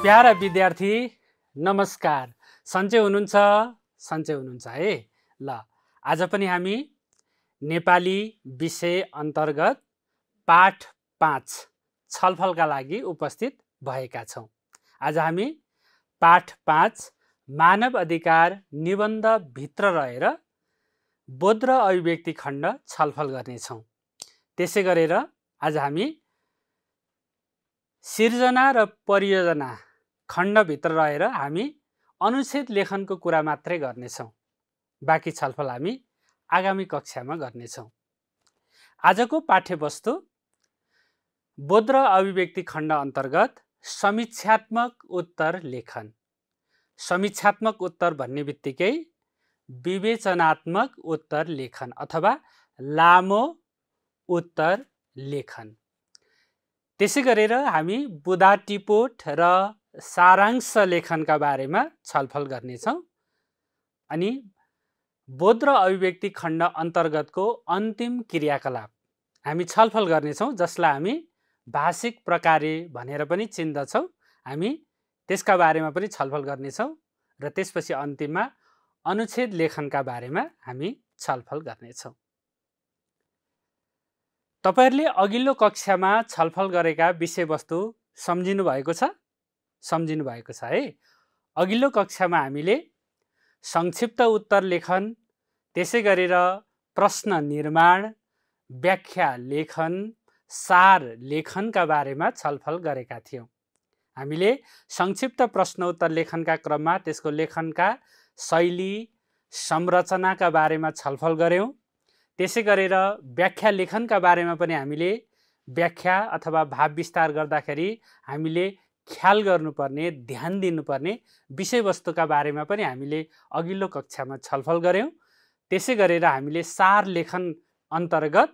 Para विद्यार्थी नमस्कार। सन्चै हुनुहुन्छ है? ल आज पनि हामी नेपाली विषय अन्तर्गत पाठ 5 छलफलका लागि उपस्थित भएका छौँ। आज हामी पाठ 5 मानव अधिकार निबन्ध भित्र रहेर बोध र अभिव्यक्ति खण्ड छलफल गर्नेछौँ। त्यसै गरेर आज हामी सिर्जना र परियोजना खण्डभित्र रहेर हामी अनुच्छेद लेखनको कुरा मात्रै गर्नेछौँ। बाँकी छलफल हामी आगामी कक्षामा गर्नेछौँ। आजको पाठ्यवस्तु बोध र अभिव्यक्ति खण्ड अन्तर्गत समीक्षात्मक उत्तर लेखन। समीक्षात्मक उत्तर भन्ने बित्तिकै विवेचनात्मक उत्तर लेखन अथवा लामो उत्तर लेखन। त्यसै गरेर हामी बुँदा टिपोट र सारांश लेखनका बारेमा छलफल गर्नेछौँ। अनि बोध र अभिव्यक्ति खण्ड अन्तर्गतको अन्तिम क्रियाकलाप हामी छलफल गर्नेछौँ, जसलाई हामी भाषिक प्रकार्य भनेर पनि चिन्दछौँ। हामी त्यसका बारेमा पनि छलफल गर्नेछौँ र त्यसपछि अन्तिममा अनुच्छेद लेखनका बारेमा हामी छलफल गर्नेछौँ। तपाईहरुले अघिल्लो कक्षामा छलफल गरेका विषयवस्तु सम्झिनु भएको छ? सम्झिनु भएको छ है? अघिल्लो कक्षामा हामीले संक्षिप्त उत्तर लेखन, त्यसै गरेर प्रश्न निर्माण, व्याख्या लेखन, सार लेखनका बारेमा छलफल गरेका थियौँ। हामीले संक्षिप्त प्रश्न उत्तर लेखनका क्रममा त्यसको लेखनका शैली, संरचनाका बारेमा छलफल गऱ्यौँ। त्यसै गरेर व्याख्या लेखनका बारेमा पनि हामीले व्याख्या अथवा भाव विस्तार गर्दाखेरि हामीले ख्याल गर्नुपर्ने, ध्यान दिनुपर्ने विषयवस्तुका बारेमा पनि हामीले अघिल्लो कक्षामा छलफल गऱ्यौँ। त्यसै गरेर हामीले सार लेखन अन्तर्गत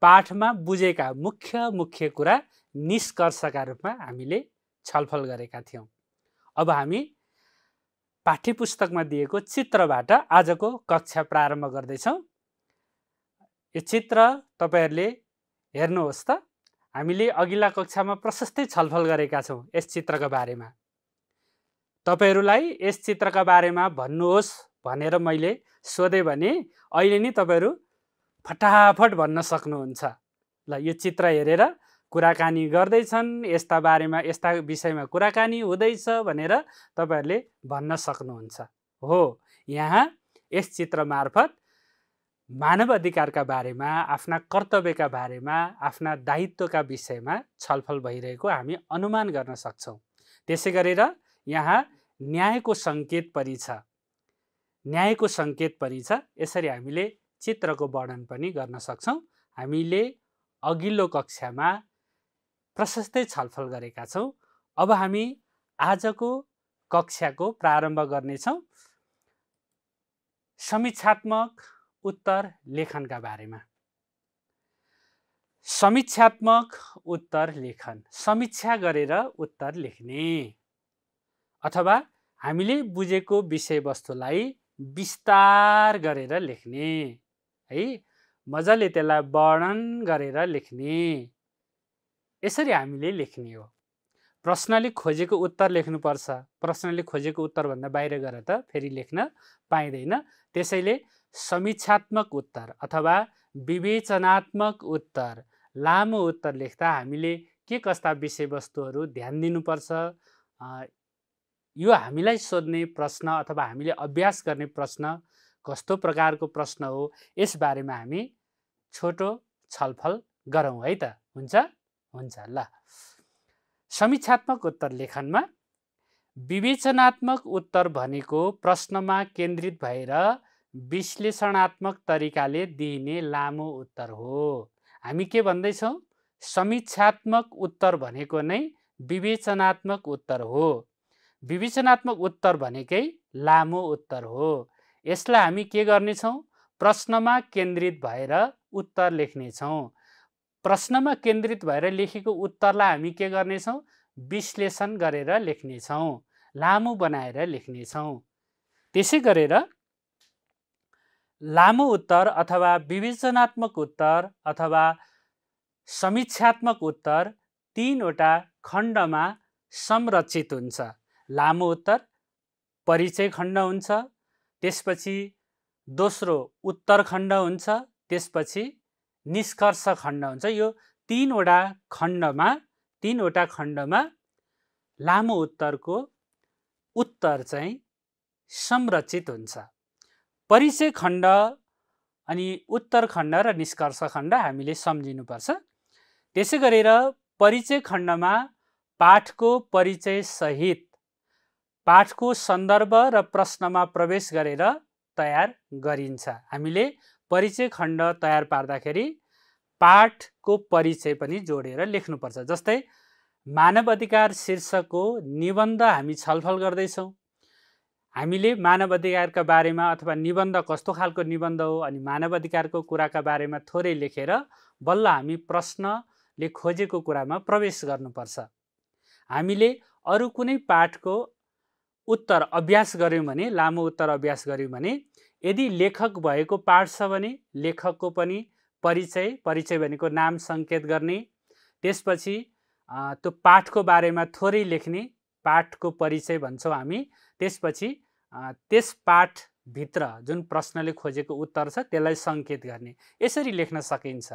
पाठमा बुझेका मुख्य कुरा निष्कर्षका रूपमा हामीले छलफल गरेका थियौँ। अब हामी पाठ्यपुस्तकमा दिएको चित्रबाट आजको कक्षा प्रारम्भ गर्दैछौँ। यो चित्र तपाईहरुले हेर्नुहोस् त। हामीले अघिल्ला कक्षामा प्रशस्तै छलफल गरेका छौँ यस चित्रका बारेमा। तपाईहरुलाई यस चित्रका बारेमा भन्नुहोस् भनेर मैले सोधे भने अहिले नि तपाईहरु फटाफट भन्न सक्नुहुन्छ। ल यो चित्र हेरेर कुराकानी गर्दैछन्, यस्ता बारेमा यस्ता विषयमा कुराकानी हुँदैछ भनेर तपाईहरुले भन्न सक्नुहुन्छ। हो, यहाँ यस चित्र मार्फत मानव अधिकारका बारेमा, आफ्ना कर्तव्यका बारेमा, आफ्ना दायित्वका विषयमा छलफल भइरहेको हामी अनुमान गर्न सक्छौँ। त्यसै गरेर यहाँ न्यायको सङ्केत पनि छ। न्यायको सङ्केत पनि छ। यसरी हामीले चित्रको वर्णन पनि गर्न सक्छौँ। हामीले अघिल्लो कक्षामा प्रशस्तै छलफल गरेका छौँ। अब हामी आजको कक्षाको प्रारम्भ गर्नेछौँ समीक्षात्मक उत्तर लेखनका बारेमा। समीक्षात्मक उत्तर लेखन, समीक्षा गरेर उत्तर लेख्ने अथवा हामीले बुझेको विषयवस्तुलाई विस्तार गरेर लेख्ने है, मजाले त्यसलाई वर्णन गरेर लेख्ने। यसरी हामीले लेख्ने हो। प्रश्नले खोजेको उत्तर लेख्नुपर्छ। प्रश्नले खोजेको उत्तरभन्दा बाहिर गएर त फेरि लेख्न पाइँदैन। त्यसैले समीक्षात्मक उत्तर अथवा विवेचनात्मक उत्तर, लामो उत्तर लेख्दा हामीले के कस्ता विषयवस्तुहरू ध्यान दिनुपर्छ, यो हामीलाई सोध्ने प्रश्न अथवा हामीले अभ्यास गर्ने प्रश्न कस्तो प्रकारको प्रश्न हो, यस बारेमा हामी छोटो छलफल गरौँ है त। हुन्छ? हुन्छ। ल, समीक्षात्मक उत्तर लेखनमा विवेचनात्मक उत्तर भनेको प्रश्नमा केन्द्रित भएर विश्लेषणात्मक तरिकाले दिइने लामो उत्तर हो। हामी के भन्दैछौँ? समीक्षात्मक उत्तर भनेको नै विवेचनात्मक उत्तर हो। विवेचनात्मक उत्तर भनेकै लामो उत्तर हो। यसलाई हामी के गर्नेछौँ? प्रश्नमा केन्द्रित भएर उत्तर लेख्नेछौँ। प्रश्नमा केन्द्रित भएर लेखेको उत्तरलाई हामी के गर्नेछौँ? विश्लेषण गरेर लेख्नेछौँ, लामो बनाएर लेख्नेछौँ। त्यसै गरेर लामो उत्तर अथवा विवेचनात्मक उत्तर अथवा समीक्षात्मक उत्तर तीनवटा खण्डमा संरचित हुन्छ। लामो उत्तर परिचय खण्ड हुन्छ, त्यसपछि दोस्रो उत्तर खण्ड हुन्छ, त्यसपछि निष्कर्ष खण्ड हुन्छ। यो तीनवटा खण्डमा लामो उत्तरको उत्तर चाहिँ संरचित हुन्छ। परिचय खण्ड अनि उत्तर खण्ड र निष्कर्ष खण्ड हामीले सम्झिनुपर्छ। त्यसै गरेर परिचय खण्डमा पाठको परिचय सहित पाठको सन्दर्भ र प्रश्नमा प्रवेश गरेर तयार गरिन्छ। हामीले परिचय खण्ड तयार पार्दाखेरि पाठको परिचय पनि जोडेर लेख्नुपर्छ। जस्तै मानव अधिकार शीर्षकको निबन्ध हामी छलफल गर्दैछौँ। हामीले मानव अधिकारका बारेमा अथवा निबन्ध कस्तो खालको निबन्ध हो अनि मानव अधिकारको कुराका बारेमा थोरै लेखेर बल्ल हामी प्रश्नले खोजेको कुरामा प्रवेश गर्नुपर्छ। हामीले अरू कुनै पाठको उत्तर अभ्यास गऱ्यौँ भने, लामो उत्तर अभ्यास गऱ्यौँ भने, यदि लेखक भएको पाठ छ भने लेखकको पनि परिचय भनेको नाम सङ्केत गर्ने, त्यसपछि त्यो पाठको बारेमा थोरै लेख्ने, पाठको परिचय भन्छौँ हामी, त्यसपछि त्यस पाठभित्र जुन प्रश्नले खोजेको उत्तर छ त्यसलाई सङ्केत गर्ने। यसरी लेख्न सकिन्छ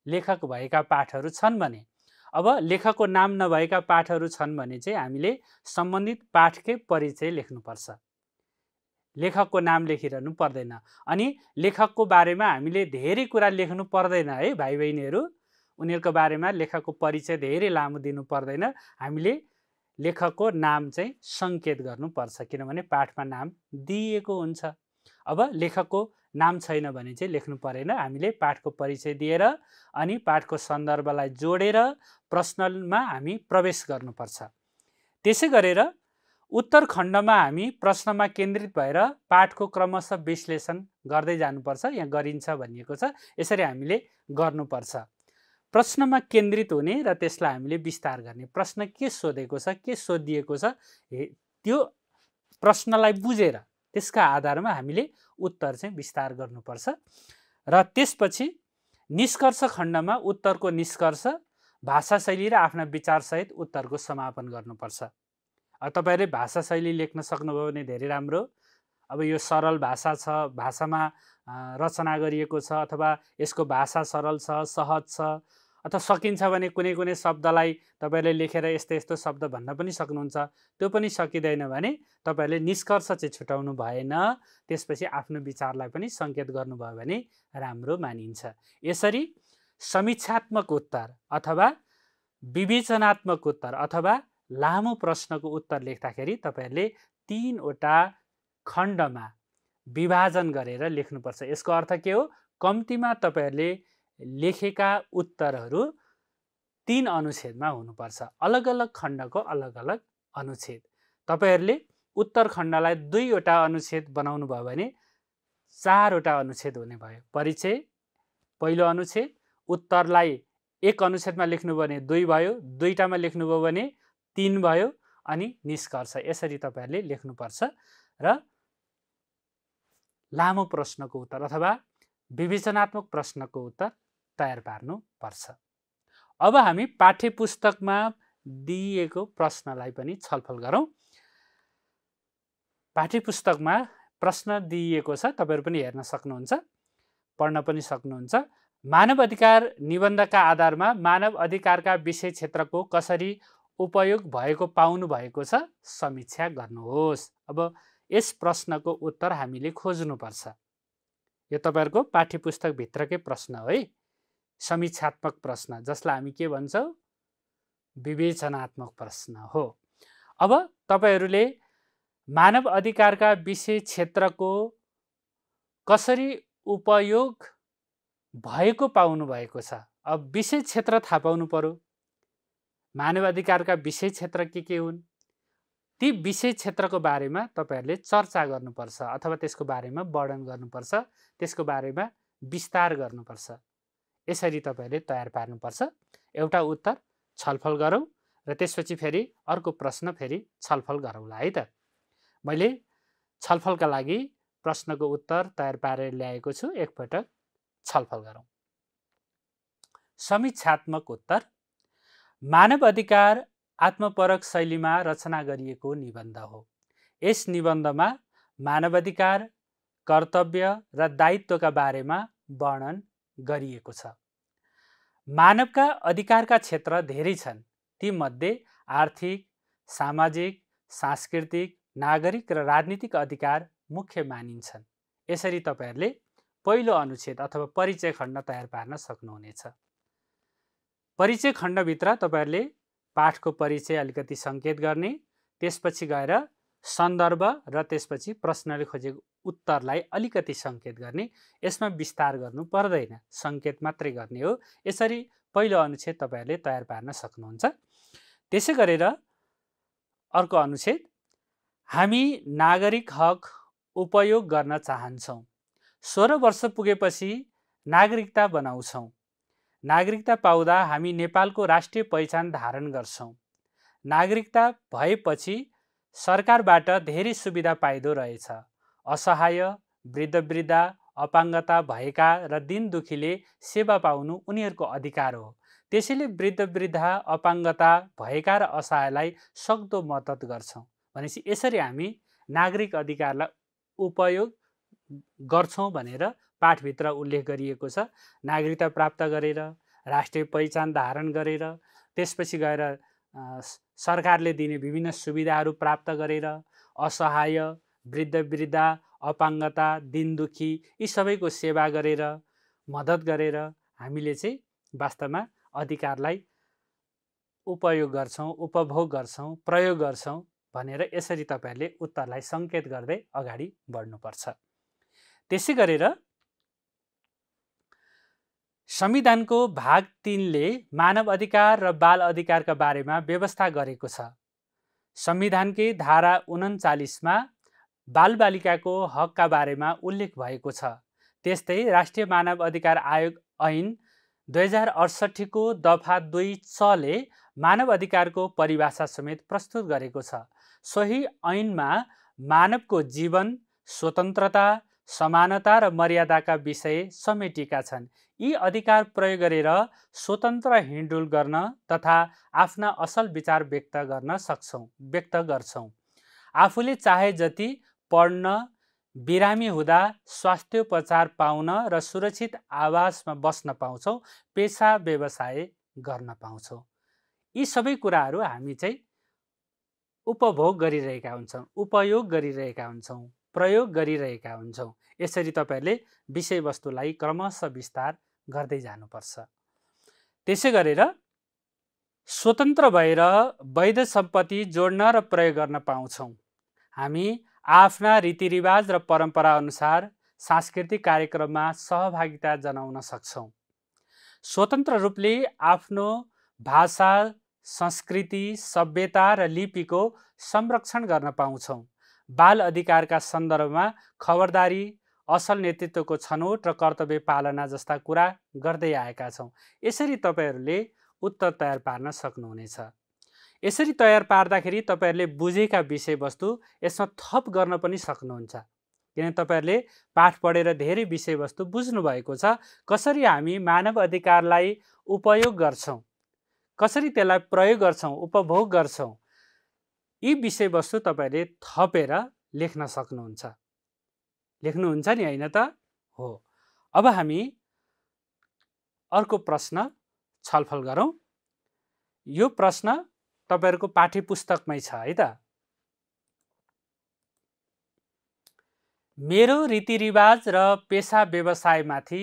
लेखक भएका पाठहरू छन् भने। अब लेखकको नाम नभएका पाठहरू छन् भने चाहिँ हामीले सम्बन्धित पाठकै परिचय लेख्नुपर्छ। लेखकको नाम लेखिरहनु पर्दैन। अनि लेखकको बारेमा हामीले धेरै कुरा लेख्नु पर्दैन है भाइ बहिनीहरू। उनीहरूको बारेमा लेखकको परिचय धेरै लामो दिनु पर्दैन। हामीले लेखकको नाम चाहिँ सङ्केत गर्नुपर्छ, किनभने पाठमा नाम दिएको हुन्छ। अब लेखकको नाम छैन भने चाहिँ लेख्नु परेन। हामीले पाठको परिचय दिएर अनि पाठको सन्दर्भलाई जोडेर प्रश्नमा हामी प्रवेश गर्नुपर्छ। त्यसै गरेर उत्तर खण्डमा हामी प्रश्नमा केन्द्रित भएर पाठको क्रमशः विश्लेषण गर्दै जानुपर्छ। यहाँ गरिन्छ भनिएको छ, यसरी हामीले गर्नुपर्छ। प्रश्नमा केन्द्रित हुने र त्यसलाई हामीले विस्तार गर्ने। प्रश्न के सोधेको छ, के सोधिएको छ, त्यो प्रश्नलाई बुझेर त्यसका आधारमा हामीले उत्तर चाहिँ विस्तार गर्नुपर्छ। र त्यसपछि निष्कर्ष खण्डमा उत्तरको निष्कर्ष, भाषाशैली र आफ्ना विचारसहित उत्तरको समापन गर्नुपर्छ। तपाईँहरूले भाषाशैली लेख्न सक्नुभयो भने धेरै राम्रो। अब यो सरल भाषा छ, भाषामा रचना गरिएको छ, अथवा यसको भाषा सरल छ, सहज छ, अथवा सकिन्छ भने कुनै कुनै शब्दलाई तपाईँहरूले लेखेर यस्तो यस्तो शब्द भन्न पनि सक्नुहुन्छ। त्यो पनि सकिँदैन भने तपाईँहरूले निष्कर्ष चाहिँ छुटाउनु भएन, त्यसपछि आफ्नो विचारलाई पनि सङ्केत गर्नुभयो भने राम्रो मानिन्छ। यसरी समीक्षात्मक उत्तर अथवा विवेचनात्मक उत्तर अथवा लामो प्रश्नको उत्तर लेख्दाखेरि तपाईँहरूले 3वटा खण्डमा विभाजन गरेर लेख्नुपर्छ। यसको अर्थ के हो? कम्तीमा तपाईँहरूले लेखेका उत्तरहरू 3 अनुच्छेदमा हुनुपर्छ। अलग अलग खण्डको अलग अलग अनुच्छेद। तपाईँहरूले उत्तर खण्डलाई 2वटा अनुच्छेद बनाउनु भयो भने 4वटा अनुच्छेद हुने भयो। परिचय पहिलो अनुच्छेद, उत्तरलाई 1 अनुच्छेदमा लेख्नुभयो भने 2 भयो, 2टामा लेख्नुभयो भने 3 भयो, अनि निष्कर्ष। यसरी तपाईँहरूले लेख्नुपर्छ र लामो प्रश्नको उत्तर अथवा विवेचनात्मक प्रश्नको उत्तर तयार पार्नुपर्छ। अब हामी पाठ्यपुस्तकमा दिएको प्रश्नलाई पनि छलफल गरौँ। पाठ्यपुस्तकमा प्रश्न दिइएको छ, तपाईँहरू पनि हेर्न सक्नुहुन्छ, पढ्न पनि सक्नुहुन्छ। मानव अधिकार निबन्धका आधारमा मानव अधिकारका विषय क्षेत्रको कसरी उपयोग भएको पाउनु भएको छ समीक्षा गर्नुहोस्। अब यस प्रश्नको उत्तर हामीले खोज्नुपर्छ। यो तपाईँहरूको पाठ्यपुस्तकभित्रकै प्रश्न हो है, समीक्षात्मक प्रश्न, जसलाई हामी के भन्छौँ? विवेचनात्मक प्रश्न हो। अब तपाईँहरूले मानव अधिकारका विषय क्षेत्रको कसरी उपयोग भएको पाउनु भएको छ। अब विषय क्षेत्र थाहा पाउनु पर्यो। मानव अधिकारका विषय क्षेत्र के हुन्, ती विषय क्षेत्रको बारेमा तपाईँहरूले चर्चा गर्नुपर्छ अथवा त्यसको बारेमा वर्णन गर्नुपर्छ, त्यसको बारेमा विस्तार गर्नुपर्छ। यसरी तपाईँहरूले तयार पार्नुपर्छ। एउटा उत्तर छलफल गरौँ र त्यसपछि फेरि अर्को प्रश्न फेरि छलफल गरौँला है त। मैले छलफलका लागि प्रश्नको उत्तर तयार पारेर ल्याएको छु, एकपटक छलफल गरौँ। समीक्षात्मक उत्तर: मानव अधिकार आत्मपरक शैलीमा रचना गरिएको निबन्ध हो। यस निबन्धमा मानवाधिकार, कर्तव्य र दायित्वका बारेमा वर्णन गरिएको छ। मानवका अधिकारका क्षेत्र धेरै छन्। तीमध्ये आर्थिक, सामाजिक, सांस्कृतिक, नागरिक र राजनीतिक अधिकार मुख्य मानिन्छन्। यसरी तपाईहरुले पहिलो अनुच्छेद अथवा परिचय खण्ड तयार पार्न सक्नुहुनेछ। परिचय खण्डभित्र तपाईहरुले पाठको परिचय अलिकति संकेत गर्ने, त्यसपछि गएर सन्दर्भ र त्यसपछि प्रश्नले खोजेको उत्तरलाई अलिकति संकेत गर्ने। यसमा विस्तार गर्नु पर्दैन, संकेत मात्रै गर्ने हो। यसरी पहिलो अनुच्छेद तपाईहरुले तयार पार्न सक्नुहुन्छ। त्यसै गरेर अर्को अनुच्छेद, हामी नागरिक हक उपयोग गर्न चाहन्छौँ। 16 वर्ष पुगेपछि नागरिकता बनाउँछौँ। नागरिकता पाउँदा हामी नेपालको राष्ट्रिय पहिचान धारण गर्छौँ। नागरिकता भएपछि सरकारबाट धेरै सुविधा पाइदो रहेछ। असहाय, वृद्ध-वृद्धा, अपाङ्गता भएका र दीन दुखीले सेवा पाउनु उनीहरूको अधिकार हो। त्यसैले वृद्ध-वृद्धा, अपाङ्गता भएका र असहायलाई सक्दो मद्दत गर्छौँ। भनेपछि यसरी हामी नागरिक अधिकारलाई उपयोग गर्छौँ भनेर पाठभित्र उल्लेख गरिएको छ। नागरिकता प्राप्त गरेर, राष्ट्रिय पहिचान धारण गरेर, त्यसपछि गएर सरकारले दिने विभिन्न सुविधाहरू प्राप्त गरेर, असहाय, वृद्ध-वृद्धा, अपाङ्गता, दीन दुखी यी सबैको सेवा गरेर, मद्दत गरेर हामीले चाहिँ वास्तवमा अधिकारलाई उपयोग गर्छौँ, उपभोग गर्छौँ, प्रयोग गर्छौँ भनेर यसरी तपाईहरुले उत्तरलाई संकेत गर्दै अगाडि बढ्नुपर्छ। त्यसै गरेर संविधानको भाग 3 ले मानव अधिकार र बाल अधिकारका बारेमा व्यवस्था गरेको छ। संविधानकै धारा 39 मा बालबालिकाको हकका बारेमा उल्लेख भएको छ। त्यस्तै राष्ट्रिय मानव अधिकार आयोग ऐन 2068 को दफा 2 च ले मानव अधिकारको परिभाषा समेत प्रस्तुत गरेको छ। सोही ऐनमा मानवको जीवन, स्वतन्त्रता, समानता र मर्यादाका विषय समेटिएका छन्। यी अधिकार प्रयोग गरेर स्वतन्त्र हिँडडुल गर्न तथा आफ्ना असल विचार व्यक्त गर्छौँ। आफूले चाहे जति पढ्न, बिरामी हुँदा स्वास्थ्योपचार पाउन र सुरक्षित आवासमा बस्न पाउँछौँ, पेशा व्यवसाय गर्न पाउँछौँ। यी सबै कुराहरू हामी चाहिँ उपभोग गरिरहेका हुन्छौँ, उपयोग गरिरहेका हुन्छौँ, प्रयोग गरिरहेका हुन्छौँ। यसरी तपाईहरुले विषयवस्तुलाई क्रमशः विस्तार गर्दै जानुपर्छ। त्यसै गरेर स्वतन्त्र भएर वैध सम्पत्ति जोड्न र प्रयोग गर्न पाउँछौँ। हामी आफ्ना रीतिरिवाज र परम्परा अनुसार सांस्कृतिक कार्यक्रममा सहभागिता जनाउन सक्छौँ। स्वतन्त्र रूपले आफ्नो भाषा, संस्कृति, सभ्यता र लिपिको संरक्षण गर्न पाउँछौँ। बाल अधिकारका सन्दर्भमा खबरदारी, असल नेतृत्वको छनौट र कर्तव्य पालना जस्ता कुरा गर्दै आएका छौँ। यसरी तपाईहरुले उत्तर तयार पार्न सक्नुहुनेछ। यसरी तयार पार्दाखेरि तपाईहरुले बुझेका विषयवस्तु यसमा थप गर्न पनि सक्नुहुन्छ। किनभने तपाईहरुले पाठ पढेर धेरै विषयवस्तु बुझ्नु भएको छ। कसरी हामी मानव अधिकारलाई उपयोग गर्छौँ, कसरी त्यसलाई प्रयोग गर्छौँ, उपभोग गर्छौँ, यी विषयवस्तु तपाईहरुले थपेर लेख्न सक्नुहुन्छ। लेख्नुहुन्छ नि, हैन त? हो। अब हामी अर्को प्रश्न छलफल गरौँ। यो प्रश्न तपाईहरुको पाठ्यपुस्तकमै छ है त। मेरो रीतिरिवाज र पेशा व्यवसायमाथि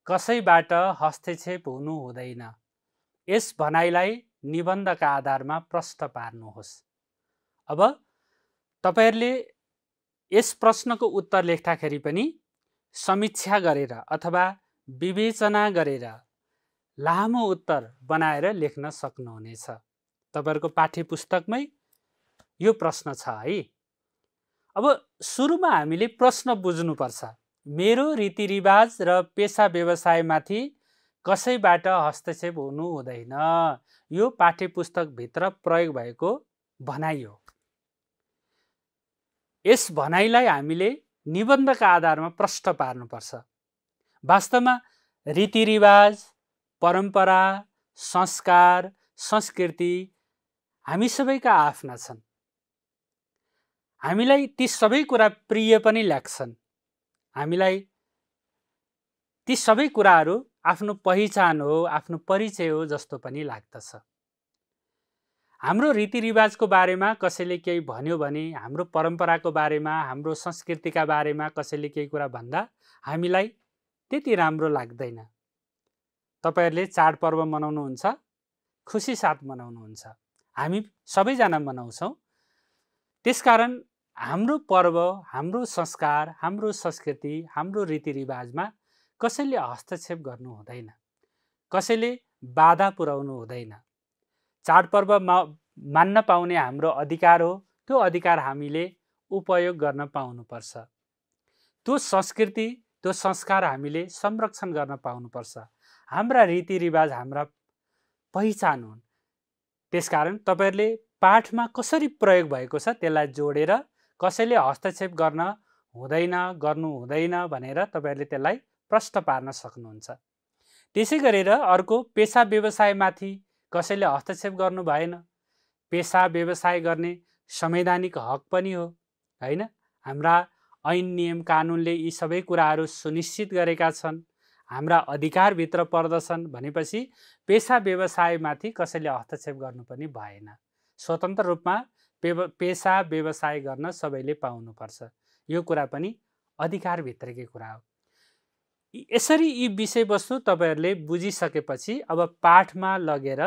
कसैबाट हस्तक्षेप हुनु हुँदैन। यस भनाइलाई निबन्धका आधारमा प्रश्न पार्नुहोस्। अब तपाईहरुले यस प्रश्नको उत्तर लेख्दाखेरि पनि समीक्षा गरेर अथवा विवेचना गरेर लामो उत्तर बनाएर लेख्न सक्नुहुनेछ। तपाईहरुको पाठ्यपुस्तकमै यो प्रश्न छ है। अब सुरुमा हामीले प्रश्न बुझ्नुपर्छ। मेरो रीतिरिवाज र पेशा व्यवसायमाथि कसैबाट हस्तक्षेप हुनु हुँदैन। यो पाठ्यपुस्तकभित्र प्रयोग भएको भनाइ हो। यस भनाइलाई हामीले निबन्धका आधारमा प्रश्न पार्नुपर्छ। वास्तवमा रीतिरिवाज, परम्परा, संस्कार, संस्कृति हामी सबैका आफ्ना छन्। हामीलाई ती सबै कुरा प्रिय पनि लाग्छन्। हामीलाई ती सबै कुराहरू आफ्नो पहिचान हो, आफ्नो परिचय हो जस्तो पनि लाग्दछ। हाम्रो रीतिरिवाजको बारेमा कसैले केही भन्यो भने, हाम्रो परम्पराको बारेमा, हाम्रो संस्कृतिका बारेमा कसैले केही कुरा भन्दा हामीलाई त्यति राम्रो लाग्दैन। तपाईहरुले चाडपर्व मनाउनुहुन्छ, खुसी साथ मनाउनुहुन्छ, हामी सबैजना मनाउँछौँ। त्यसकारण हाम्रो पर्व, हाम्रो संस्कार, हाम्रो संस्कृति, हाम्रो रीतिरिवाजमा कसैले हस्तक्षेप गर्नु हुँदैन, कसैले बाधा पुर्याउनु हुँदैन। चाडपर्व मान्न पाउने हाम्रो अधिकार हो। त्यो अधिकार हामीले उपयोग गर्न पाउनुपर्छ। त्यो संस्कृति, त्यो संस्कार हामीले संरक्षण गर्न पाउनुपर्छ। हाम्रा रीतिरिवाज हाम्रा पहिचान हुन्। त्यसकारण तपाईहरुले पाठमा कसरी प्रयोग भएको छ त्यसलाई जोडेर कसैले हस्तक्षेप गर्न हुँदैन, गर्नु हुँदैन भनेर तपाईहरुले त्यसलाई प्रश्न पार्न सक्नुहुन्छ। त्यसै गरेर अर्को पेशा व्यवसायमाथि कसैले हस्तक्षेप गर्नु भएन। पेशा व्यवसाय गर्ने संवैधानिक हक पनि हो, हैन? हाम्रा ऐन नियम कानुनले यी सबै कुराहरू सुनिश्चित गरेका छन्, हाम्रा अधिकारभित्र पर्दछन् भनेपछि पेशा व्यवसायमाथि कसैले हस्तक्षेप गर्नु पनि भएन। स्वतन्त्र रूपमा पेशा व्यवसाय गर्न सबैले पाउनुपर्छ। यो कुरा पनि अधिकारभित्रकै कुरा हो। यसरी यी विषयवस्तु तपाईहरुले बुझिसकेपछि अब पाठमा लगेर,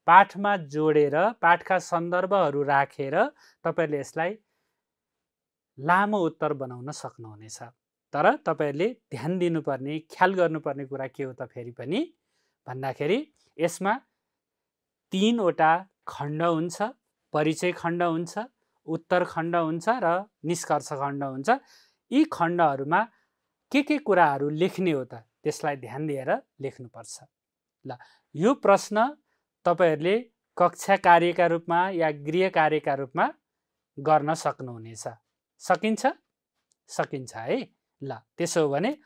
पाठमा जोडेर, पाठका सन्दर्भहरू राखेर तपाईहरुले यसलाई लामो उत्तर बनाउन सक्नुहुनेछ। तर तपाईहरुले ध्यान दिनुपर्ने, ख्याल गर्नुपर्ने कुरा के हो त फेरि पनि भन्दाखेरि यसमा 3 वटा खण्ड हुन्छ। परिचय खण्ड हुन्छ, उत्तर खण्ड हुन्छ र निष्कर्ष खण्ड हुन्छ। यी खण्डहरूमा के कुराहरू लेख्ने हो त त्यसलाई ध्यान दिएर लेख्नुपर्छ। ल, यो प्रश्न तपाईहरुले कक्षा कार्यका रूपमा या गृह कार्यका रूपमा गर्न सक्नुहुनेछ। सकिन्छ? सकिन्छ है। ल, त्यसो हो भने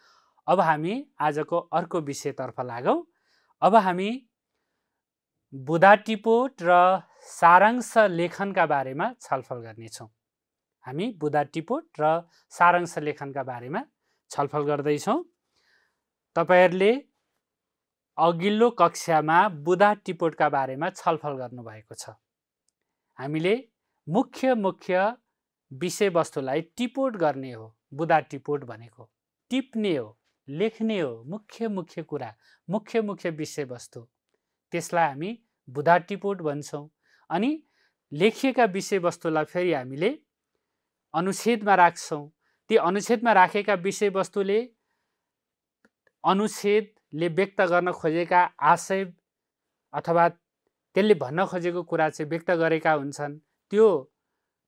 अब हामी आजको अर्को विषयतर्फ लागौं। अब हामी बुँदा टिपोट र सारांश लेखनका बारेमा छलफल गर्नेछौँ। हामी बुँदा टिपोट र सारांश लेखनका बारेमा छलफल गर्दैछौँ। तपाईहरुले अघिल्लो कक्षामा बुँदा टिपोटका बारेमा छलफल गर्नुभएको छ। हामीले मुख्य विषयवस्तुलाई टिपोट गर्ने हो। बुँदा टिपोट भनेको टिप्ने हो, लेख्ने हो, मुख्य कुरा, मुख्य विषयवस्तु, त्यसलाई हामी बुँदा टिपोट भन्छौँ। अनि लेखिएका विषयवस्तुलाई फेरि हामीले अनुच्छेदमा राख्छौँ। ती अनुच्छेदमा राखेका विषयवस्तुले अनुच्छेदले व्यक्त गर्न खोजेका आशय अथवा त्यसले भन्न खोजेको कुरा चाहिँ व्यक्त गरेका हुन्छन्। त्यो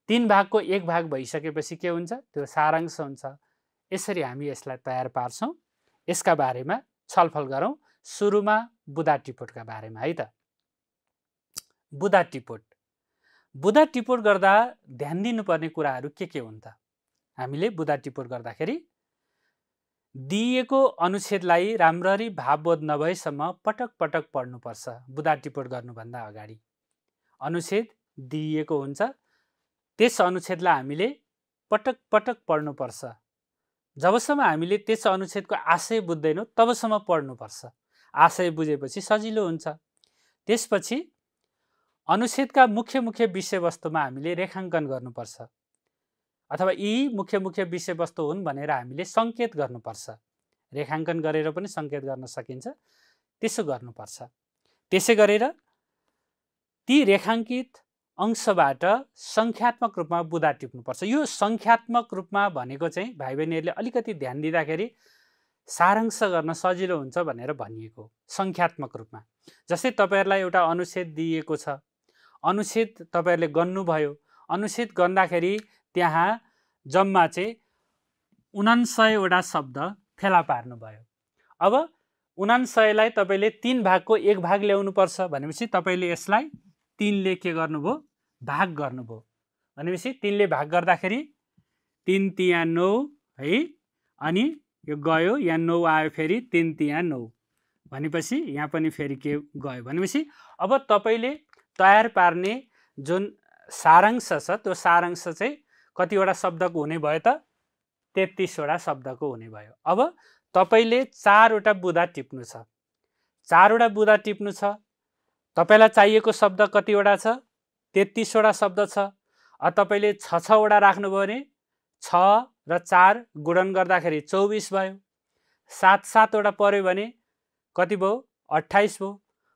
3 भागको 1 भाग भइसकेपछि के हुन्छ? त्यो सारांश हुन्छ। यसरी हामी यसलाई तयार पार्छौँ। यसका बारेमा छलफल गरौँ। सुरुमा बुँदा टिपोटका बारेमा है त। बुँदा टिपोट। बुँदा टिपोट गर्दा ध्यान दिनुपर्ने कुराहरू के हुन् त? हामीले बुँदा टिपोट गर्दाखेरि दिएको अनुच्छेदलाई राम्ररी भावबोध नभएसम्म पटक पढ्नुपर्छ। बुँदा टिपोट गर्नुभन्दा अगाडि अनुच्छेद दिएको हुन्छ, त्यस अनुच्छेदलाई हामीले पटक पढ्नुपर्छ। जबसम्म हामीले त्यस अनुच्छेदको आशय बुझ्दैनौँ तबसम्म पढ्नुपर्छ। आशय बुझेपछि सजिलो हुन्छ। त्यसपछि अनुच्छेदका मुख्य विषयवस्तुमा हामीले रेखाङ्कन गर्नुपर्छ अथवा यी मुख्य विषयवस्तु हुन् भनेर हामीले सङ्केत गर्नुपर्छ। रेखाङ्कन गरेर पनि सङ्केत गर्न सकिन्छ, त्यसो गर्नुपर्छ। त्यसै गरेर ती रेखाङ्कित अंशबाट सङ्ख्यात्मक रूपमा बुँदा टिप्नुपर्छ। यो सङ्ख्यात्मक रूपमा भनेको चाहिँ भाइ बहिनीहरूले अलिकति ध्यान दिँदाखेरि सारांश गर्न सजिलो हुन्छ भनेर भनिएको हो। सङ्ख्यात्मक रूपमा जस्तै तपाईहरुलाई एउटा अनुच्छेद दिएको छ, अनुच्छेद तपाईहरुले गन्नुभयो। अनुच्छेद गन्दाखेरि त्यहाँ जम्मा चाहिँ 99 वटा शब्द फेला पार्नुभयो। अब 99 लाई तपाईले 3 भागको 1 भाग ल्याउनु पर्छ भनेपछि तपाईले यसलाई 3 ले के गर्नुभयो? भाग गर्नुभयो। भनेपछि 3 ले भाग गर्दाखेरि 3 तिया 9 है, अनि यो गयो, यहाँ 9 आयो, फेरि 3 तिया 9 भनेपछि यहाँ पनि फेरि के गयो भनेपछि अब तपाईले तयार पार्ने जुन सारांश छ त्यो सारांश चाहिँ कतिवटा शब्दको हुने भयो त 33 वटा शब्दको हुने भयो। अब तपाईले 4 वटा बुँदा टिप्नु छ, 4 वटा बुँदा टिप्नु छ, तपाईलाई चाहिएको शब्द कतिवटा छ 33 वटा शब्द छ। अब तपाईले 6 वटा राख्नुभयो भने 6 र 4 गुणन गर्दाखेरि 24 भयो, 7 वटा पर्यो भने कति भयो 28 भयो,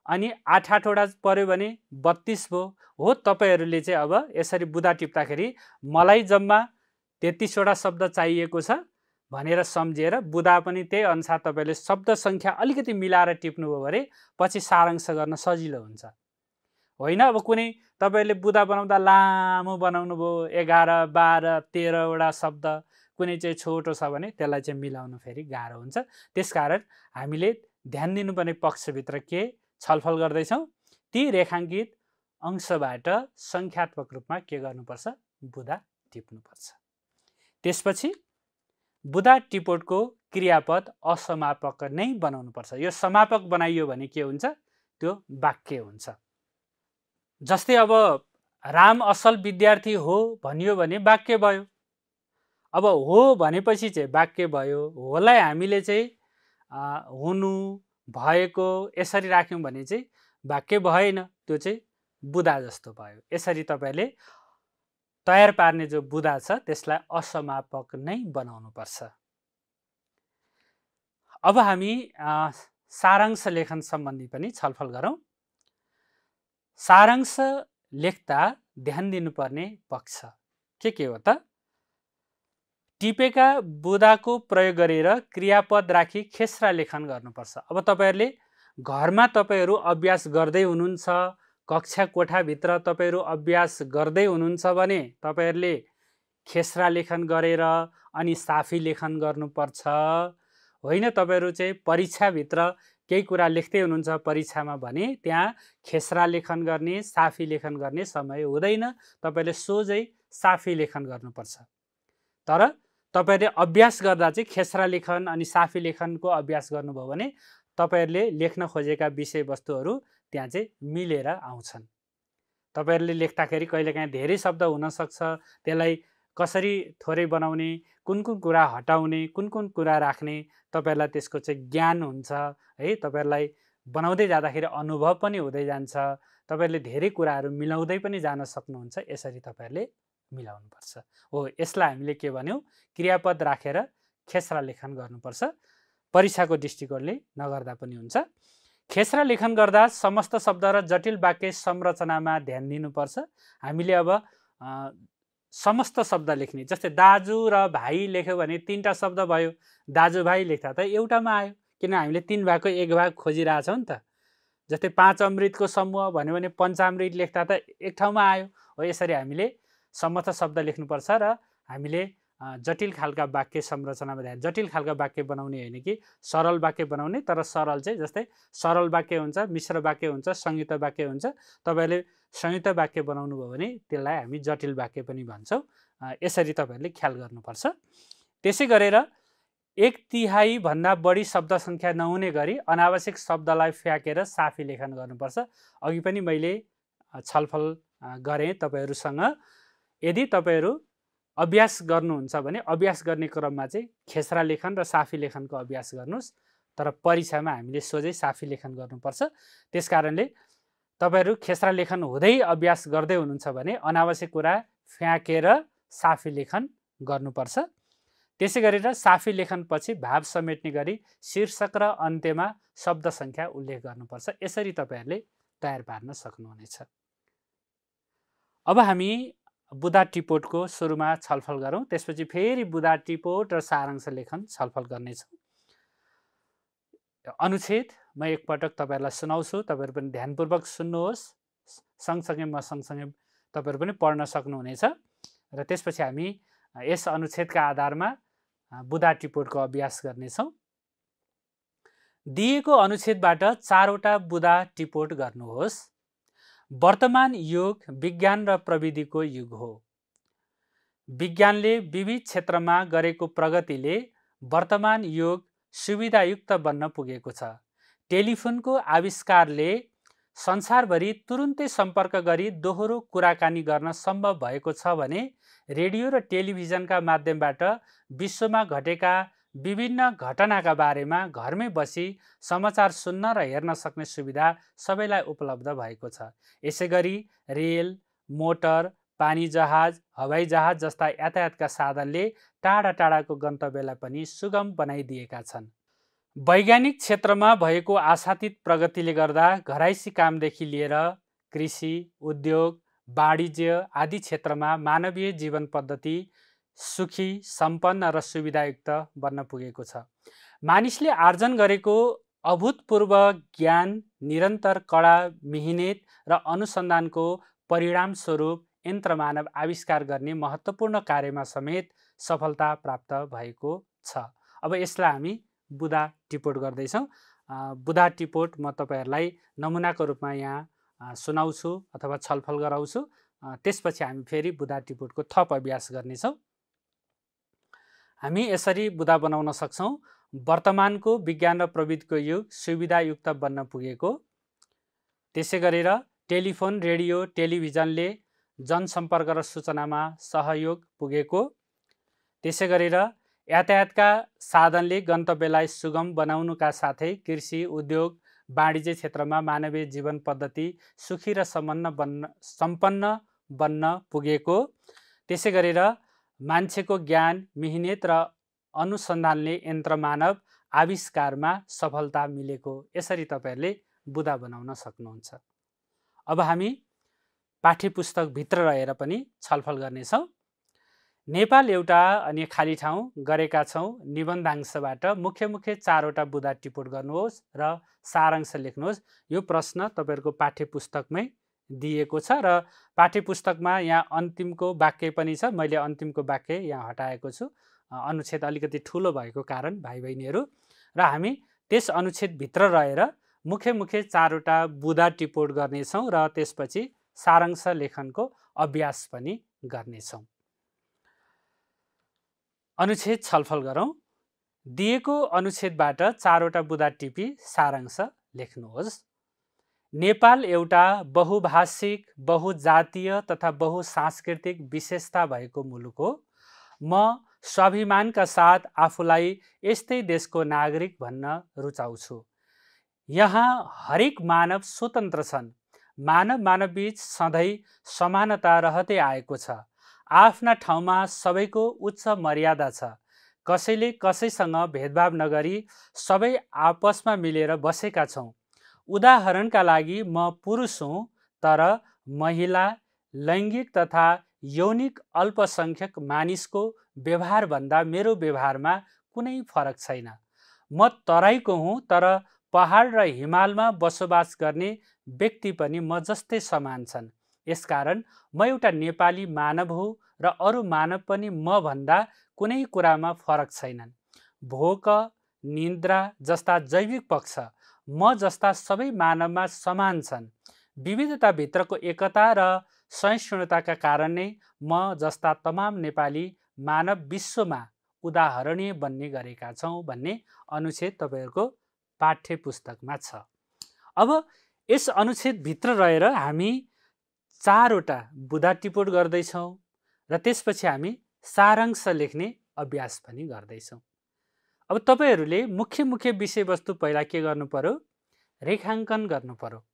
अनि 8 वटा पर्यो भने 32 भयो। हो तपाईहरुले चाहिँ अब यसरी बुँदा टिप्दाखेरि मलाई जम्मा 33 वटा शब्द चाहिएको छ भनेर सम्झेर बुँदा पनि त्यही अनुसार तपाईले शब्द संख्या अलिकति मिलाएर टिप्नुभयो भने पछि सारांश गर्न सजिलो हुन्छ। होइन अब कुनै तपाईले बुँदा बनाउँदा लामो बनाउनु भयो 11, 12, 13 वटा शब्द, कुनै चाहिँ छोटो छ भने त्यसलाई चाहिँ मिलाउन फेरि गाह्रो हुन्छ। त्यसकारण हामीले ध्यान दिनुपर्ने पक्षभित्र के छलफल गर्दैछौँ, ती रेखाङ्कित अंशबाट संख्यात्मक रूपमा के गर्नुपर्छ बुँदा टिप्नुपर्छ। त्यसपछि बुँदा टिपोटको क्रियापद असमापक नै बनाउनुपर्छ। यो समापक बनाइयो भने के हुन्छ त्यो वाक्य हुन्छ। जस्तै अब राम असल विद्यार्थी हो भनियो भने वाक्य भयो। अब हो भनेपछि चाहिँ वाक्य भयो, होलाई हामीले चाहिँ हुनु भएको यसरी राख्यौं भने चाहिँ वाक्य भएन, त्यो चाहिँ बुँदा जस्तो भयो। यसरी तपाईले तयार पार्ने जो बुँदा छ त्यसलाई असमापक नै बनाउनु पर्छ। अब हामी सारांश लेखन सम्बन्धी पनि छलफल गरौँ। सारांश लेख्दा ध्यान दिनुपर्ने पक्ष के हो त? टिपेका बुँदाको प्रयोग गरेर क्रियापद राखी खेस्रा लेखन गर्नुपर्छ। अब तपाईहरुले घरमा तपाईहरु अभ्यास गर्दै हुनुहुन्छ, कक्षा कोठाभित्र तपाईहरु अभ्यास गर्दै हुनुहुन्छ भने तपाईहरुले खेस्रा लेखन गरेर अनि साफी लेखन गर्नुपर्छ। होइन तपाईहरु चाहिँ परीक्षाभित्र केही कुरा लेख्दै हुनुहुन्छ परीक्षामा भने त्यहाँ खेस्रा लेखन गर्ने साफी लेखन गर्ने समय हुँदैन, तपाईले सोझै साफी लेखन गर्नुपर्छ। तर तपाईहरुले अभ्यास गर्दा चाहिँ खेस्रा लेखन अनि साफी लेखनको अभ्यास गर्नुभयो भने तपाईहरुले लेख्न खोजेका विषयवस्तुहरू त्यहाँ चाहिँ मिलेर आउँछन्। तपाईहरुले लेख्दाखेरि कहिलेकाहीँ धेरै शब्द हुन सक्छ, त्यसलाई कसरी थोरै बनाउने, कुन कुरा हटाउने, कुन कुरा राख्ने तपाईहरुलाई त्यसको चाहिँ ज्ञान हुन्छ है। तपाईहरुलाई बनाउँदै जाँदाखेरि अनुभव पनि हुँदै जान्छ, तपाईहरुले धेरै कुराहरू मिलाउँदै पनि जान सक्नुहुन्छ। यसरी तपाईहरुले मिलाउनुपर्छ। हो यसलाई हामीले के भन्यौं क्रियापद राखेर खेस्रा लेखन गर्नुपर्छ। परीक्षाको दृष्टिकोणले नगर्दा पनि हुन्छ। खेस्रा लेखन गर्दा समस्त शब्द र जटिल वाक्य संरचनामा ध्यान दिनुपर्छ। हामीले अब समस्त शब्द लेख्ने, जस्तै दाजु र भाइ लेख्यो भने 3टा शब्द भयो, दाजुभाइ लेख्दा त एउटामा आयो, किन हामीले 3 भागको 1 भाग खोजिरहेछौं नि त। जस्तै 5 अमृतको समूह भन्यो भने पञ्चामृत लेख्दा त एक ठाउँमा आयो। हो यसरी हामीले समस्त शब्द लेख्नुपर्छ र हामीले जटिल खालका वाक्य संरचनामा ध्यान, जटिल खालका वाक्य बनाउने होइन कि सरल वाक्य बनाउने, तर सरल चाहिँ जस्तै सरल वाक्य हुन्छ, मिश्र वाक्य हुन्छ, संयुक्त वाक्य हुन्छ। तपाईहरुले संयुक्त वाक्य बनाउनु भयो भने त्यसलाई हामी जटिल वाक्य पनि भन्छौं। यसरी तपाईहरुले ख्याल गर्नुपर्छ। त्यसै गरेर 1/3 भन्दा बढी शब्द संख्या नहुने गरी अनावश्यक शब्दलाई फ्याकेर साफी लेखन गर्नुपर्छ। अघि पनि मैले छलफल गरे तपाईहरुसँग। यदि तपाईहरु अभ्यास गर्नुहुन्छ भने अभ्यास गर्ने क्रममा चाहिँ खेस्रा लेखन र साफी लेखनको अभ्यास गर्नुस्, तर परीक्षामा हामीले सोझै साफी लेखन गर्नुपर्छ। त्यसकारणले तपाईहरु खेस्रा लेखन हुँदै अभ्यास गर्दै हुनुहुन्छ भने अनावश्यक कुरा फ्याकेर साफी लेखन गर्नुपर्छ। त्यसै गरेर साफी लेखन पछि भाव समेट्ने गरी शीर्षक र अन्त्यमा शब्द संख्या उल्लेख गर्नुपर्छ। यसरी तपाईहरुले तयार पार्न सक्नुहुनेछ। अब हामी बुँदा टिपोटको सुरुमा छलफल गरौँ, त्यसपछि फेरि बुँदा टिपोट र सारांश लेखन छलफल गर्नेछौँ। अनुच्छेद म एकपटक तपाईहरुलाई सुनाउँछु, तपाईहरु पनि ध्यानपूर्वक सुन्नुहोस्। सँगसँगै म सँगसँगै तपाईहरु पनि पढ्न सक्नुहुनेछ र त्यसपछि हामी यस अनुच्छेदका आधारमा बुँदा टिपोटको अभ्यास गर्नेछौँ। दिएको अनुच्छेदबाट 4 वटा बुँदा टिपोट गर्नुहोस्। वर्तमान युग विज्ञान र प्रविधिको युग हो। विज्ञानले विविध क्षेत्रमा गरेको प्रगतिले वर्तमान युग सुविधायुक्त बन्न पुगेको छ। टेलिफोनको आविष्कारले संसारभरि तुरुन्तै सम्पर्क गरी दोहोरो कुराकानी गर्न सम्भव भएको छ भने रेडियो र टेलिभिजनका माध्यमबाट विश्वमा घटेका विभिन्न घटनाका बारेमा घरमै बसी समाचार सुन्न र हेर्न सक्ने सुविधा सबैलाई उपलब्ध भएको छ। यसैगरी रेल, मोटर, पानी जहाज, हवाई जहाज जस्ता यातायातका साधनले टाढा टाढाको गन्तव्यलाई पनि सुगम बनाइदिएका छन्। वैज्ञानिक क्षेत्रमा भएको आशातीत प्रगतिले गर्दा घराइसी कामदेखि लिएर कृषि, उद्योग, वाणिज्य आदि क्षेत्रमा मानवीय जीवन पद्धति सुखी, सम्पन्न र सुविधायुक्त बन्न पुगेको छ। मानिसले आर्जन गरेको अभूतपूर्व ज्ञान निरन्तर कडा मिहिनेत र अनुसन्धानको परिणामस्वरूप यन्त्रमानव आविष्कार गर्ने महत्त्वपूर्ण कार्यमा समेत सफलता प्राप्त भएको छ। अब यसलाई हामी बुदा टिपोट गर्दैछौँ। बुदा टिपोट म तपाईहरूलाई नमुनाको रूपमा यहाँ सुनाउँछु अथवा छलफल गराउँछु। त्यसपछि हामी फेरि बुदा टिपोटको थप अभ्यास गर्नेछौँ। हामी यसरी बुदा बनाउन सक्छौँ। वर्तमानको विज्ञान र प्रविधिको युग सुविधायुक्त बन्न पुगेको, त्यसै गरेर टेलिफोन, रेडियो, टेलिभिजनले जनसम्पर्क र सूचनामा सहयोग पुगेको, त्यसै गरेर यातायातका साधनले गन्तव्यलाई सुगम बनाउनुका साथै कृषि, उद्योग, वाणिज्य क्षेत्रमा मानवीय जीवन पद्धति सुखी र सम्पन्न बन्न पुगेको, त्यसै गरेर मान्छेको ज्ञान, मिहिनेत र अनुसन्धानले यन्त्रमानव आविष्कारमा सफलता मिलेको। यसरी तपाईहरूले बुदा बनाउन सक्नुहुन्छ। अब हामी पाठ्यपुस्तकभित्र रहेर पनि छलफल गर्नेछौँ। नेपाल एउटा अनि खाली ठाउँ गरेका छौँ निबन्धांशबाट मुख्य 4वटा बुदा टिपोट गर्नुहोस् र सारांश लेख्नुहोस्। यो प्रश्न तपाईँहरूको पाठ्यपुस्तकमै दिएको छ र पाठ्यपुस्तकमा यहाँ अन्तिमको वाक्य पनि छ। मैले अन्तिमको वाक्य यहाँ हटाएको छु, अनुच्छेद अलिकति ठुलो भएको कारण भाइ बहिनीहरू, र हामी त्यस अनुच्छेदभित्र रहेर मुख्य 4वटा बुदा टिपोट गर्नेछौँ र त्यसपछि सारांश लेखनको अभ्यास पनि गर्नेछौँ। अनुच्छेद छलफल गरौँ। दिएको अनुच्छेदबाट 4वटा बुदा टिपी सारांश लेख्नुहोस्। नेपाल एउटा बहुभाषिक, बहुजातीय तथा बहुसांस्कृतिक विशेषता भएको मुलुक हो। म स्वाभिमानका साथ आफूलाई यस्तै देशको नागरिक भन्न रुचाउँछु। यहाँ हरेक मानव स्वतन्त्र छन्। मानव-मानवबीच सधैँ समानता रहँदै आएको छ। आफ्ना ठाउँमा सबैको उच्च मर्यादा छ। कसैले कसैसँग भेदभाव नगरी सबै आपसमा मिलेर बसेका छौँ। उदाहरणका लागि म पुरुष हुँ, तर महिला, लैङ्गिक तथा यौनिक अल्पसङ्ख्यक मानिसको व्यवहारभन्दा मेरो व्यवहारमा कुनै फरक छैन। म तराईको हुँ, तर पहाड र हिमालमा बसोबास गर्ने व्यक्ति पनि म जस्तै समान छन्। यसकारण म एउटा नेपाली मानव हुँ र अरू मानव पनि म भन्दा कुनै कुरामा फरक छैनन्। भोक, निद्रा जस्ता जैविक पक्ष म जस्ता सबै मानवमा समान छन्। विविधताभित्रको एकता र सहिष्णुताका कारण नै म जस्ता तमाम नेपाली मानव विश्वमा उदाहरणीय बन्ने गरेका छौँ भन्ने अनुच्छेद तपाईँहरूको पाठ्यपुस्तकमा छ। अब यस अनुच्छेदभित्र रहेर हामी 4वटा बुदा टिपोट गर्दैछौँ र त्यसपछि हामी सारांश लेख्ने अभ्यास पनि गर्दैछौँ। अब तपाईँहरूले मुख्य विषयवस्तु पहिला के गर्नु पर्यो? रेखाङ्कन गर्नु पर्यो।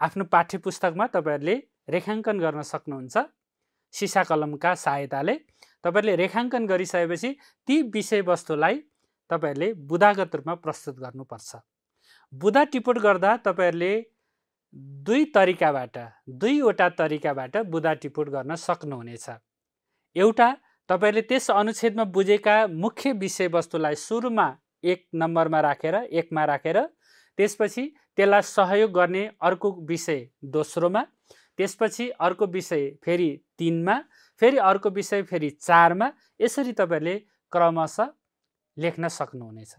आफ्नो पाठ्यपुस्तकमा तपाईँहरूले रेखाङ्कन गर्न सक्नुहुन्छ। सिसा कलमका सहायताले तपाईँहरूले रेखाङ्कन गरिसकेपछि ती विषयवस्तुलाई तपाईँहरूले बुदागत रूपमा प्रस्तुत गर्नुपर्छ। बुदा टिपोट गर्दा तपाईँहरूले दुईवटा तरिकाबाट बुदा टिपोट गर्न सक्नुहुनेछ। एउटा, तपाईँहरूले त्यस अनुच्छेदमा बुझेका मुख्य विषयवस्तुलाई सुरुमा 1 नम्बरमा राखेर 1मा राखेर त्यसपछि त्यसलाई सहयोग गर्ने अर्को विषय दोस्रोमा, त्यसपछि अर्को विषय फेरि 3मा, फेरि अर्को विषय फेरि 4मा, यसरी तपाईँहरूले क्रमशः लेख्न सक्नुहुनेछ।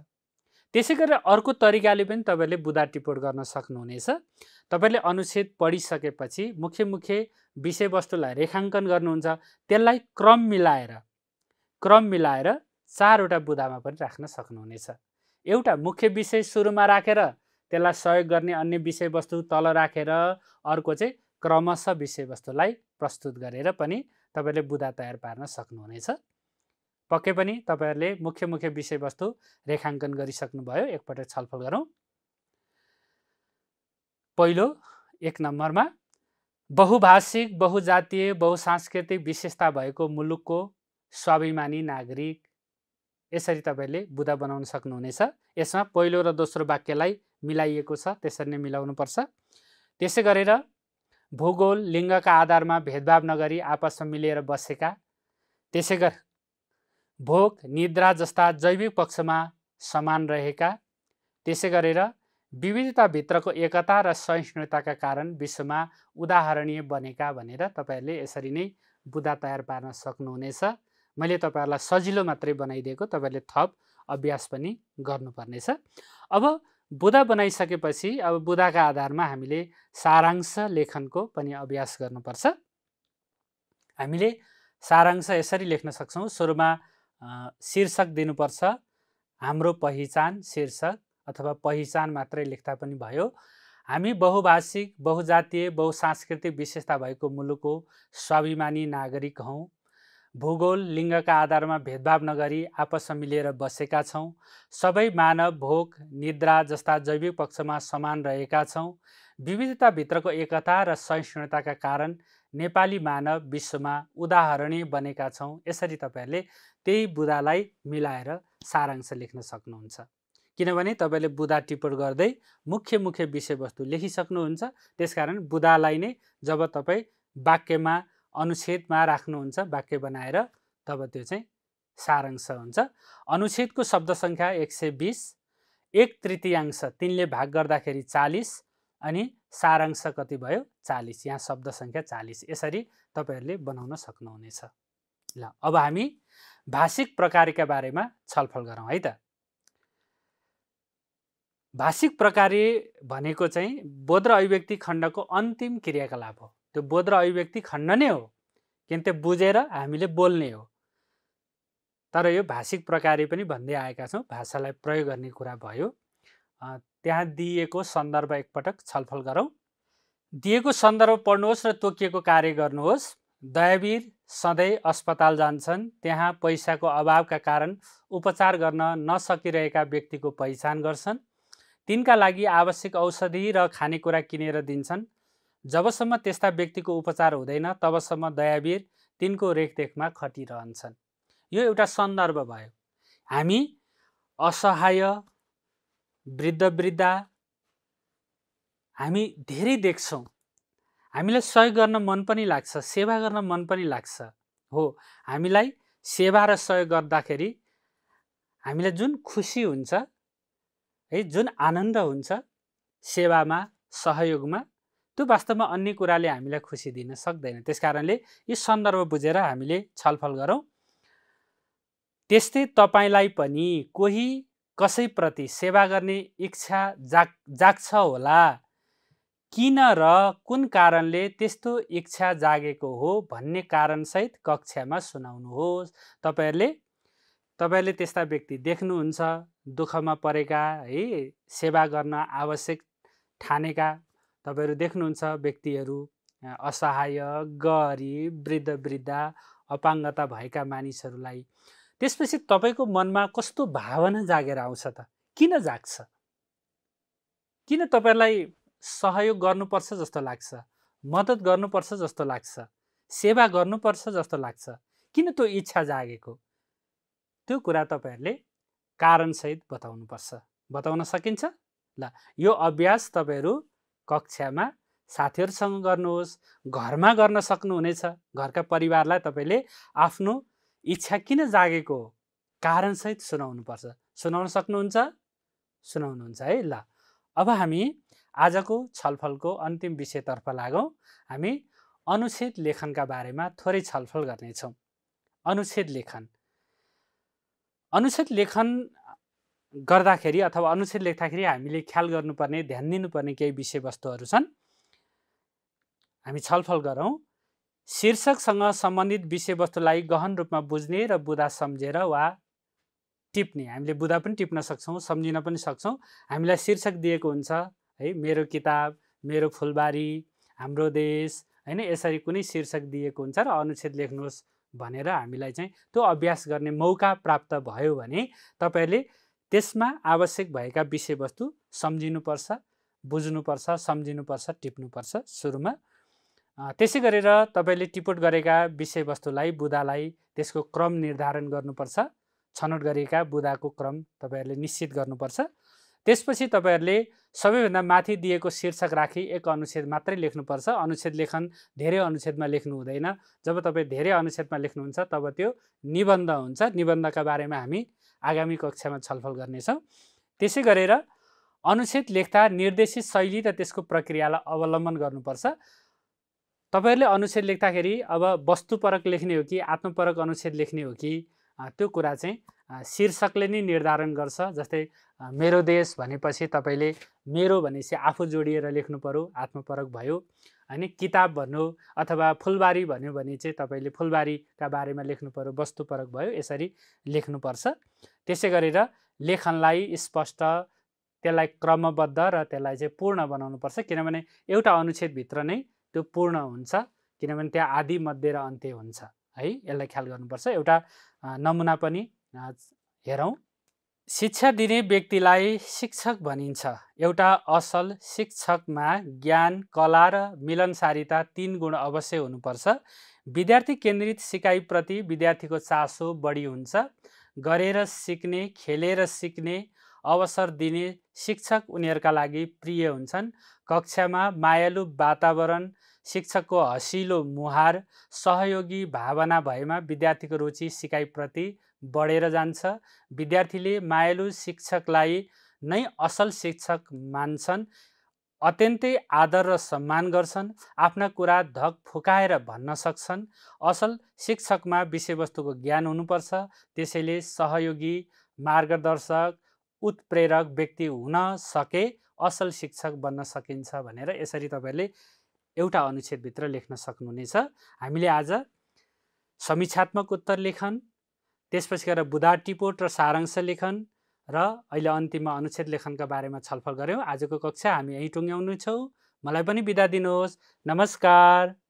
त्यसै गरेर अर्को तरिकाले पनि तपाईँहरूले बुदा टिपोट गर्न सक्नुहुनेछ। तपाईँले अनुच्छेद पढिसकेपछि मुख्य विषयवस्तुलाई रेखाङ्कन गर्नुहुन्छ, त्यसलाई क्रम मिलाएर 4वटा बुदामा पनि राख्न सक्नुहुनेछ। एउटा मुख्य विषय सुरुमा राखेर त्यसलाई सहयोग गर्ने अन्य विषयवस्तु तल राखेर अर्को चाहिँ क्रमशः विषयवस्तुलाई प्रस्तुत गरेर पनि तपाईले बुदा तयार पार्न सक्नुहुनेछ। पक्कै पनि तपाईहरुले मुख्य मुख्य विषयवस्तु रेखाङ्कन गरिसक्नुभयो। एकपटक छलफल गरौँ। पहिलो 1 नम्बरमा बहुभाषिक, बहुजातीय, बहुसांस्कृतिक विशेषता भएको मुलुकको स्वाभिमानी नागरिक। यसरी तपाईले बुदा बनाउन सक्नुहुनेछ। यसमा पहिलो र दोस्रो वाक्यलाई मिलाइएको छ, त्यसरी नै मिलाउनु पर्छ। त्यसै गरेर भूगोल, लिङ्गका आधारमा भेदभाव नगरी आपसमा मिलेर बसेका, त्यसै गरी भोक, निद्रा जस्ता जैविक पक्षमा समान रहेका, त्यसै गरेर विविधताभित्रको एकता र सहिष्णुताका कारण विश्वमा उदाहरणीय बनेका भनेर तपाईहरुले यसरी नै बुदा तयार पार्न सक्नुहुनेछ। मैले तपाईहरुलाई सजिलो मात्रै बनाइदिएको, तपाईहरुले थप अभ्यास पनि गर्नुपर्नेछ। अब बुदा बनाइसकेपछि अब बुदाका आधारमा हामीले सारांश लेखनको पनि अभ्यास गर्नुपर्छ। हामीले सारांश यसरी लेख्न सक्छौँ। सुरुमा शीर्षक दिनुपर्छ, हाम्रो पहिचान शीर्षक, अथवा पहिचान मात्रै लेख्दा पनि भयो। हामी बहुभाषिक, बहुजातीय, बहुसांस्कृतिक विशेषता भएको मुलुकको स्वाभिमानी नागरिक हौँ। भूगोल, लिङ्गका आधारमा भेदभाव नगरी आपसमा मिलेर बसेका छौँ। सबै मानव भोक, निद्रा जस्ता जैविक पक्षमा समान रहेका छौँ। विविधताभित्रको एकता र सहिष्णुताका कारण नेपाली मानव विश्वमा उदाहरणीय बनेका छौँ। यसरी तपाईहरुले त्यही बुदालाई मिलाएर सारांश लेख्न सक्नुहुन्छ। किनभने तपाईले बुदा टिप्पण गर्दै मुख्य मुख्य विषयवस्तु लेखिसक्नुहुन्छ। त्यसकारण बुदालाई नै जब तपाई वाक्यमा अनुच्छेदमा राख्नुहुन्छ, वाक्य बनाएर, तब त्यो चाहिँ सारांश हुन्छ। अनुच्छेदको शब्द सङ्ख्या 120, 1/3 3ले भाग गर्दाखेरि 40 अनि सारांश कति भयो 40। यहाँ शब्द सङ्ख्या 40। यसरी तपाईहरुले बनाउन सक्नुहुनेछ। ल अब हामी भाषिक प्रकारका बारेमा छलफल गरौँ है त। भाषिक प्रकार्य भनेको चाहिँ बोध र अभिव्यक्ति खण्डको अन्तिम क्रियाकलाप हो। त्यो बोध र अभिव्यक्ति खण्ड नै हो, किन त्यो बुझेर हामीले बोल्ने हो। तर यो भाषिक प्रकार्य पनि भन्दै आएका छौँ, भाषालाई प्रयोग गर्ने कुरा भयो। त्यहाँ दिएको सन्दर्भ एकपटक छलफल गरौँ। दिएको सन्दर्भ पढ्नुहोस् र तोकिएको कार्य गर्नुहोस्। दयावीर सधैँ अस्पताल जान्छन्। त्यहाँ पैसाको अभावका कारण उपचार गर्न नसकिरहेका व्यक्तिको पहिचान गर्छन्। तिनका लागि आवश्यक औषधि र खानेकुरा किनेर दिन्छन्। जबसम्म त्यस्ता व्यक्तिको उपचार हुँदैन तबसम्म दयावीर तिनको रेखदेखमा खटिरहन्छन्। यो एउटा सन्दर्भ भयो। हामी असहाय, वृद्ध हामी धेरै देख्छौँ। हामीलाई सहयोग गर्न मन पनि लाग्छ, सेवा गर्न मन पनि लाग्छ। हो, हामीलाई सेवा र सहयोग गर्दाखेरि हामीलाई जुन खुसी हुन्छ है, जुन आनन्द हुन्छ सेवामा, सहयोगमा, त्यो वास्तवमा अन्य कुराले हामीलाई खुसी दिन सक्दैन। त्यसकारणले यो सन्दर्भ बुझेर हामीले छलफल गरौँ। त्यस्तै तपाईलाई पनि कोही कसैप्रति सेवा गर्ने इच्छा जाग्छ होला। किन र कुन कारणले त्यस्तो इच्छा जागेको हो भन्ने कारणसहित कक्षामा सुनाउनुहोस्। तपाईहरुले त्यस्ता व्यक्ति देख्नुहुन्छ, दुःखमा परेका है, सेवा गर्न आवश्यक ठानेका तपाईहरु देख्नुहुन्छ व्यक्तिहरू, असहाय, गरिब, वृद्ध, अपाङ्गता भएका मानिसहरूलाई। त्यसपछि तपाईको मनमा कस्तो भावना जागेर आउँछ त? किन जाग्छ? किन तपाईहरुलाई सहयोग गर्नुपर्छ जस्तो लाग्छ? मद्दत गर्नुपर्छ जस्तो लाग्छ? सेवा गर्नुपर्छ जस्तो लाग्छ? किन त्यो इच्छा जागेको? त्यो कुरा तपाईहरुले कारणसहित बताउनुपर्छ। बताउन सकिन्छ? ल, यो अभ्यास तपाईहरु कक्षामा साथीहरुसँग गर्नुहोस्, घरमा गर्न सक्नुहुनेछ। घरका परिवारलाई तपाईले आफ्नो इच्छा किन जागेको हो कारणसहित सुनाउनुपर्छ। सुनाउन सक्नुहुन्छ? सुनाउनुहुन्छ है। ल, अब हामी आजको छलफलको अन्तिम विषयतर्फ लागौँ। हामी अनुच्छेद लेखनका बारेमा थोरै छलफल गर्नेछौँ। अनुच्छेद लेखन गर्दाखेरि अथवा अनुच्छेद लेख्दाखेरि हामीले ख्याल गर्नुपर्ने, ध्यान दिनुपर्ने केही विषयवस्तुहरू छन्। हामी छलफल गरौँ। शीर्षकसँग सम्बन्धित विषयवस्तुलाई गहन रूपमा बुझ्ने र बुदा सम्झेर वा टिप्ने, हामीले बुँदा पनि टिप्न सक्छौँ, सम्झिन पनि सक्छौँ। हामीलाई शीर्षक दिएको हुन्छ है, मेरो किताब, मेरो फुलबारी, हाम्रो देश, हैन, यसरी कुनै शीर्षक दिएको हुन्छ र अनुच्छेद लेख्नुहोस् भनेर हामीलाई चाहिँ त्यो अभ्यास गर्ने मौका प्राप्त भयो भने तपाईहरुले त्यसमा आवश्यक भएका विषयवस्तु सम्झिनुपर्छ, बुझ्नुपर्छ, सम्झिनुपर्छ, टिप्नुपर्छ सुरुमा। त्यसै गरेर तपाईले टिपोट गरेका विषयवस्तुलाई, बुँदालाई त्यसको क्रम निर्धारण गर्नुपर्छ। छनौट गरेका बुँदाको क्रम तपाईहरुले निश्चित गर्नुपर्छ। त्यसपछि तपाईहरुले सबैभन्दा माथि दिएको शीर्षक राखी एक अनुच्छेद मात्रै लेख्नुपर्छ। अनुच्छेद लेखन धेरै अनुच्छेदमा लेख्नु हुँदैन। जब तपाई धेरै अनुच्छेदमा लेख्नुहुन्छ तब त्यो निबन्ध हुन्छ। निबन्धका बारेमा हामी आगामी कक्षामा छलफल गर्नेछौँ। त्यसै गरेर अनुच्छेद लेख्दा निर्देशित शैली र त्यसको प्रक्रियालाई अवलम्बन गर्नुपर्छ। तपाईहरुले अनुच्छेद लेख्दाखेरि अब वस्तुपरक लेख्ने हो कि आत्मपरक अनुच्छेद लेख्ने हो कि त्यो कुरा चाहिँ शीर्षकले नै निर्धारण गर्छ। जस्तै मेरो देश भनेपछि तपाईले मेरो भनेपछि आफू जोडिएर लेख्नु पर्यो, आत्मपरक भयो। हैन, किताब भन्नु अथवा फुलबारी भन्यो भने चाहिँ तपाईले फुलबारीका बारेमा लेख्नु पर्यो, वस्तुपरक भयो। यसरी लेख्नुपर्छ। त्यसै गरेर लेखनलाई स्पष्ट, त्यसलाई क्रमबद्ध र त्यसलाई चाहिँ पूर्ण बनाउनुपर्छ। किनभने एउटा अनुच्छेदभित्र नै त्यो पूर्ण हुन्छ, किनभने त्यहाँ आदि, मध्य र अन्त्य हुन्छ है। यसलाई ख्याल गर्नुपर्छ। एउटा नमुना पनि हेरौँ। शिक्षा दिने व्यक्तिलाई शिक्षक भनिन्छ। एउटा असल शिक्षकमा ज्ञान, कला र मिलनसारिता 3 गुण अवश्य हुनुपर्छ। विद्यार्थी केन्द्रित सिकाइप्रति विद्यार्थीको चासो बढी हुन्छ। गरेर सिक्ने, खेलेर सिक्ने अवसर दिने शिक्षक उनीहरूका लागि प्रिय हुन्छन्। कक्षामा मायालु वातावरण, शिक्षकको हँसिलो मुहार, सहयोगी भावना भएमा विद्यार्थीको रुचि सिकाइप्रति बढेर जान्छ। विद्यार्थीले मायालु शिक्षकलाई नै असल शिक्षक मान्छन्। अत्यन्तै आदर र सम्मान गर्छन्। आफ्ना कुरा धक फुकाएर भन्न सक्छन्। असल शिक्षकमा विषयवस्तुको ज्ञान हुनुपर्छ। त्यसैले सहयोगी, मार्गदर्शक, उत्प्रेरक व्यक्ति हुन सके असल शिक्षक बन्न सकिन्छ भनेर यसरी तपाईले एउटा अनुच्छेदभित्र लेख्न सक्नुहुनेछ। हामीले आज समीक्षात्मक उत्तर लेखन, त्यसपछि गएर बुँदा टिपोट र सारांश लेखन र अहिले अन्तिममा अनुच्छेद लेखनका बारेमा छलफल गर्यौँ। आजको कक्षा हामी यहीँ टुङ्ग्याउनेछौँ। मलाई पनि बिदा दिनुहोस्। नमस्कार।